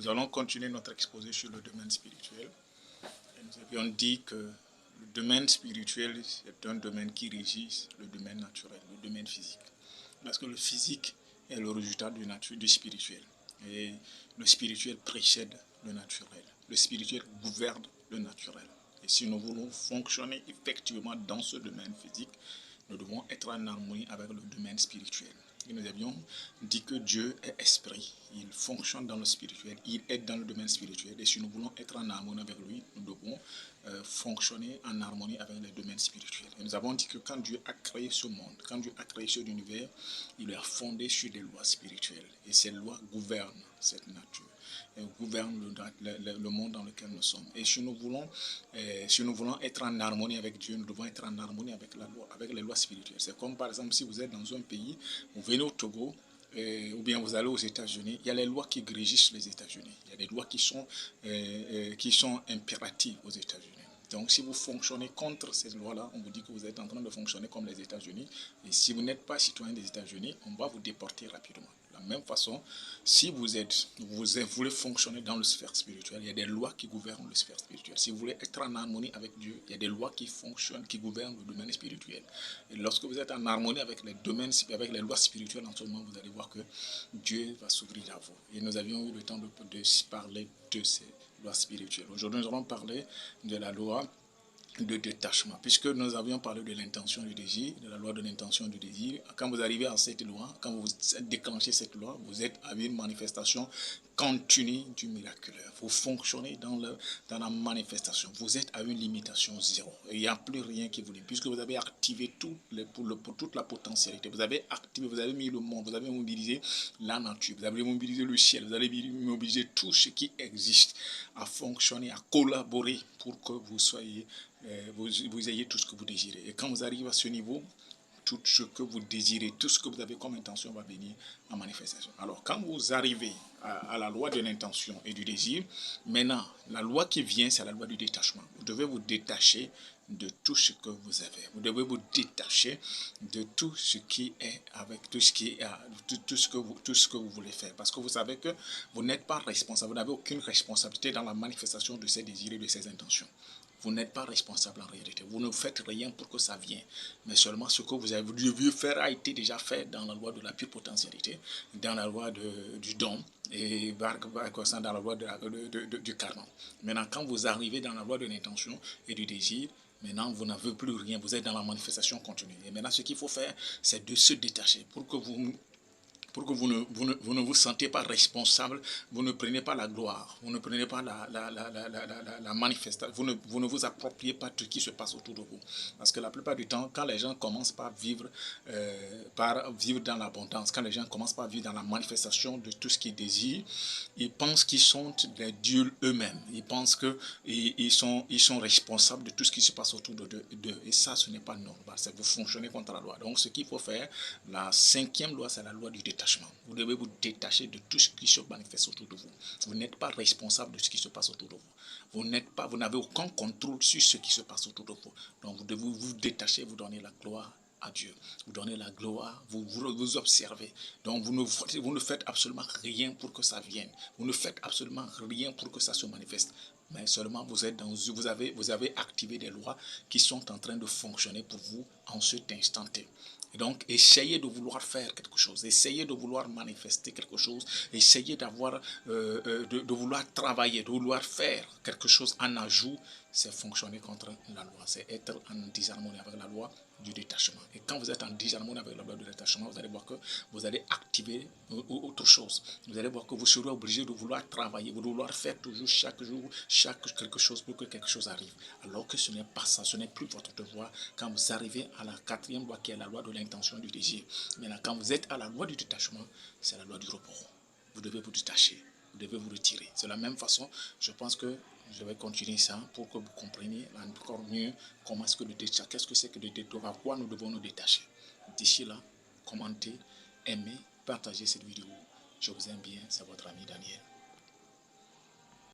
Nous allons continuer notre exposé sur le domaine spirituel. Et nous avions dit que le domaine spirituel est un domaine qui régit le domaine naturel, le domaine physique. Parce que le physique est le résultat du spirituel. Et le spirituel précède le naturel. Le spirituel gouverne le naturel. Et si nous voulons fonctionner effectivement dans ce domaine physique, nous devons être en harmonie avec le domaine spirituel. Et nous avions dit que Dieu est esprit, il fonctionne dans le spirituel, il est dans le domaine spirituel. Et si nous voulons être en harmonie avec lui, nous devons fonctionner en harmonie avec le domaine spirituel. Et nous avons dit que quand Dieu a créé ce monde, quand Dieu a créé cet univers, il est fondé sur des lois spirituelles. Et ces lois gouvernent cette nature, et gouvernent le monde dans lequel nous sommes. Et si nous voulons être en harmonie avec Dieu, nous devons être en harmonie avec la loi, avec les lois spirituelles. C'est comme par exemple si vous êtes dans un pays, vous venez au Togo, ou bien vous allez aux États-Unis, il y a les lois qui régissent les États-Unis. Il y a des lois qui sont impératives aux États-Unis. Donc si vous fonctionnez contre ces lois-là, on vous dit que vous êtes en train de fonctionner comme les États-Unis. Et si vous n'êtes pas citoyen des États-Unis, on va vous déporter rapidement. De la même façon, si vous voulez fonctionner dans le sphère spirituel, il y a des lois qui gouvernent le sphère spirituel. Si vous voulez être en harmonie avec Dieu, il y a des lois qui fonctionnent, qui gouvernent le domaine spirituel. Et lorsque vous êtes en harmonie avec les domaines, avec les lois spirituelles, en ce moment, vous allez voir que Dieu va s'ouvrir à vous. Et nous avions eu le temps de parler de ces lois spirituelles. Aujourd'hui, nous allons parler de la loi de détachement, puisque nous avions parlé de l'intention du désir, de la loi de l'intention du désir. Quand vous arrivez à cette loi, quand vous déclenchez cette loi, vous êtes à une manifestation continue du miraculeux. Vous fonctionnez dans la manifestation. Vous êtes à une limitation zéro. Il n'y a plus rien qui vous limite, puisque vous avez activé pour toute la potentialité. Vous avez activé, vous avez mis le monde, vous avez mobilisé la nature, vous avez mobilisé le ciel, vous avez mobilisé tout ce qui existe à fonctionner, à collaborer pour que vous soyez vous ayez tout ce que vous désirez. Et quand vous arrivez à ce niveau, tout ce que vous désirez, tout ce que vous avez comme intention va venir en manifestation. Alors, quand vous arrivez à la loi de l'intention et du désir, maintenant, la loi qui vient, c'est la loi du détachement. Vous devez vous détacher de tout ce que vous avez. Vous devez vous détacher de tout ce qui est avec tout ce que vous voulez faire. Parce que vous savez que vous n'êtes pas responsable, vous n'avez aucune responsabilité dans la manifestation de ces désirs et de ces intentions. Vous n'êtes pas responsable en réalité. Vous ne faites rien pour que ça vienne. Mais seulement ce que vous avez dû faire a été déjà fait dans la loi de la pure potentialité, dans la loi du don et dans la loi du karma. Maintenant, quand vous arrivez dans la loi de l'intention et du désir, maintenant, vous n'avez plus rien. Vous êtes dans la manifestation continue. Et maintenant, ce qu'il faut faire, c'est de se détacher pour que vous ne vous sentez pas responsable, vous ne prenez pas la gloire, vous ne prenez pas la manifestation, vous ne vous appropriez pas tout ce qui se passe autour de vous. Parce que la plupart du temps, quand les gens commencent par vivre dans l'abondance, quand les gens commencent par vivre dans la manifestation de tout ce qu'ils désirent, ils pensent qu'ils sont des dieux eux-mêmes. Ils pensent qu'ils sont responsables de tout ce qui se passe autour d'eux. Et ça, ce n'est pas normal. C'est vous fonctionnez contre la loi. Donc, ce qu'il faut faire, la 5e loi, c'est la loi du détachement. Vous devez vous détacher de tout ce qui se manifeste autour de vous. Vous n'êtes pas responsable de ce qui se passe autour de vous. Vous n'avez aucun contrôle sur ce qui se passe autour de vous. Donc, vous devez vous détacher, vous donner la gloire à Dieu. Vous donnez la gloire, vous observez. Donc vous ne faites absolument rien pour que ça vienne. Vous ne faites absolument rien pour que ça se manifeste. Mais seulement vous avez activé des lois qui sont en train de fonctionner pour vous en cet instant T. Et donc, essayez de vouloir faire quelque chose, essayez de vouloir manifester quelque chose, essayez de vouloir travailler, de vouloir faire quelque chose en ajout. C'est fonctionner contre la loi, c'est être en disharmonie avec la loi du détachement. Et quand vous êtes en disharmonie avec la loi du détachement, vous allez voir que vous allez activer autre chose. Vous allez voir que vous serez obligé de vouloir travailler, de vouloir faire toujours chaque jour, quelque chose pour que quelque chose arrive. Alors que ce n'est pas ça, ce n'est plus votre devoir quand vous arrivez à la 4e loi qui est la loi de l'intention du désir. Maintenant, quand vous êtes à la loi du détachement, c'est la loi du repos. Vous devez vous détacher, vous devez vous retirer. C'est la même façon, je pense que je vais continuer ça pour que vous compreniez encore mieux comment est-ce que le détachement, qu'est-ce que c'est que le détachement, à quoi nous devons nous détacher. D'ici là, commentez, aimez, partagez cette vidéo. Je vous aime bien, c'est votre ami Daniel.